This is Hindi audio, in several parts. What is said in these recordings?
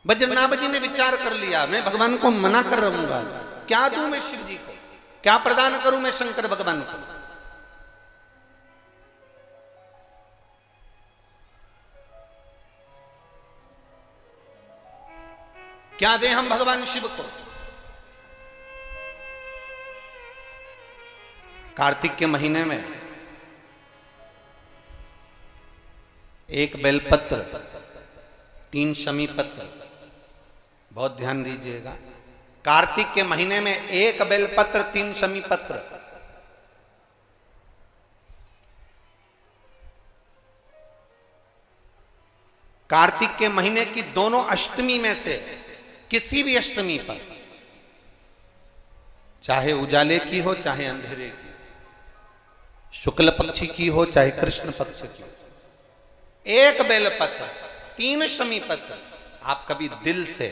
बजरनाभ जी ने विचार कर लिया, मैं भगवान को मना कर रहूंगा, क्या दूं मैं शिव जी को, क्या प्रदान करूं मैं शंकर भगवान को। क्या दें हम भगवान शिव को। कार्तिक के महीने में एक बेलपत्र, 3 शमी पत्र, बहुत ध्यान दीजिएगा, कार्तिक के महीने में एक बेलपत्र 3 शमी पत्र। कार्तिक के महीने की दोनों अष्टमी में से किसी भी अष्टमी पर, चाहे उजाले की हो चाहे अंधेरे की, शुक्ल पक्षी की हो चाहे कृष्ण पक्ष की, एक बेलपत्र 3 शमी पत्र आप कभी दिल से,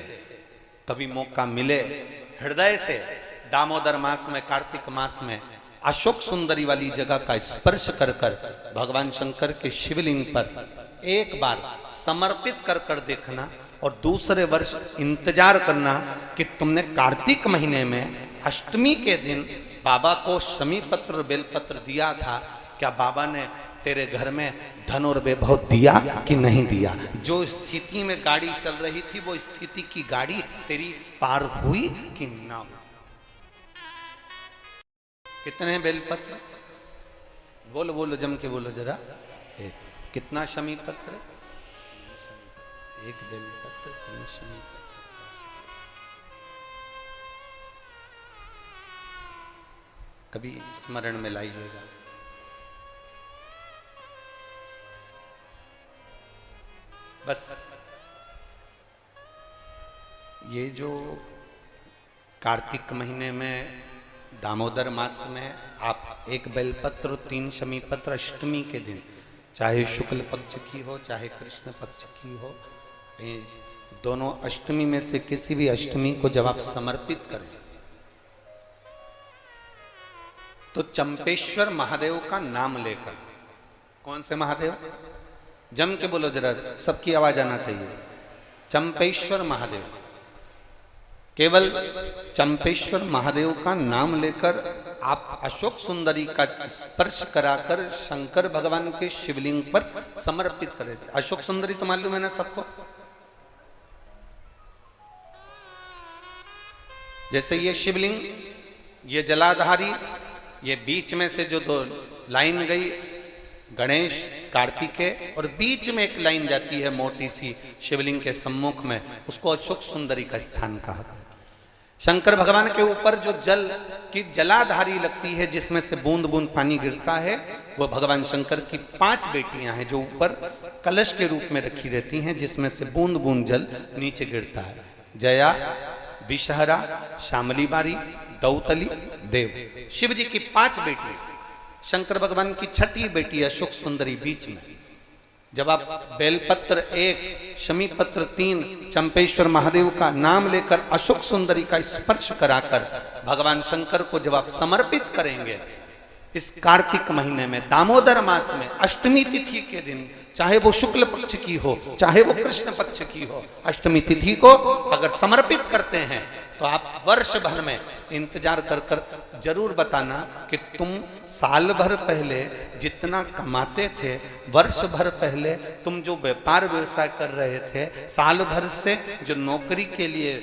कभी मौका मिले हृदय से, दामोदर मास में, कार्तिक मास में अशोक सुंदरी वाली जगह का स्पर्श कर कर भगवान शंकर के शिवलिंग पर एक बार समर्पित कर कर देखना, और दूसरे वर्ष इंतजार करना कि तुमने कार्तिक महीने में अष्टमी के दिन बाबा को शमी पत्र बेलपत्र दिया था, क्या बाबा ने तेरे घर में धन और वैभव दिया कि नहीं दिया। जो स्थिति में गाड़ी चल रही थी वो स्थिति की गाड़ी तेरी पार हुई कि ना हुई। कितने बेलपत्र, बोलो बोलो जम के बोलो जरा। एक, कितना शमी पत्र, एक बेलपत्र 3 शमी पत्र। कभी स्मरण में लाइएगा। बस ये जो कार्तिक महीने में दामोदर मास में आप एक बेलपत्र 3 शमी पत्र अष्टमी के दिन, चाहे शुक्ल पक्ष की हो चाहे कृष्ण पक्ष की हो, दोनों अष्टमी में से किसी भी अष्टमी को जब आप समर्पित करें तो चंपेश्वर महादेव का नाम लेकर, कौन से महादेव, जम के बोलो जरा, सबकी आवाज आना चाहिए। चंपेश्वर महादेव, केवल चंपेश्वर महादेव का नाम लेकर आप अशोक सुंदरी का स्पर्श कराकर शंकर भगवान के शिवलिंग पर समर्पित करें। अशोक सुंदरी तो मालूम है ना सबको। जैसे ये शिवलिंग, ये जलाधारी, ये बीच में से जो 2 लाइन गई, गणेश कार्तिकेय, और बीच में एक लाइन जाती है मोटी सी शिवलिंग के सम्मुख में, उसको अशोक सुंदरी का स्थान कहा। शंकर भगवान के ऊपर जो जल की जलाधारी लगती है, जिसमें से बूंद बूंद पानी गिरता है, वो भगवान शंकर की 5 बेटियां हैं जो ऊपर कलश के रूप में रखी रहती हैं, जिसमें से बूंद बूंद जल नीचे गिरता है। जया, विषहरा, शामली बारी, दौतली, देव, शिव जी की 5 बेटी। शंकर भगवान की 6ठी बेटी अशोक सुंदरी बीच में। जब आप बेलपत्र 1, शमी पत्र 3, चंपेश्वर महादेव का नाम लेकर अशोक सुंदरी का स्पर्श कराकर भगवान शंकर को जब आप समर्पित करेंगे इस कार्तिक महीने में, दामोदर मास में, अष्टमी तिथि के दिन, चाहे वो शुक्ल पक्ष की हो चाहे वो कृष्ण पक्ष की हो, अष्टमी तिथि को अगर समर्पित करते हैं तो आप वर्ष भर में इंतजार कर कर जरूर बताना कि तुम साल भर पहले जितना कमाते थे, वर्ष भर पहले तुम जो व्यापार व्यवसाय कर रहे थे, साल भर से जो नौकरी के लिए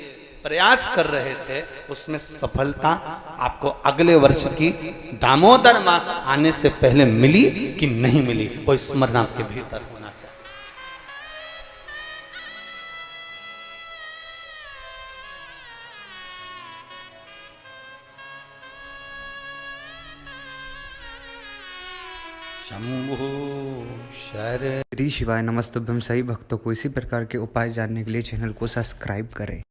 प्रयास कर रहे थे, उसमें सफलता आपको अगले वर्ष की दामोदर मास आने से पहले मिली कि नहीं मिली, वो स्मरण आपके भीतर होना चाहिए। शंभो शर श्री शिवाय नमस्तुभ्यम। सभी भक्तों को इसी प्रकार के उपाय जानने के लिए चैनल को सब्सक्राइब करें।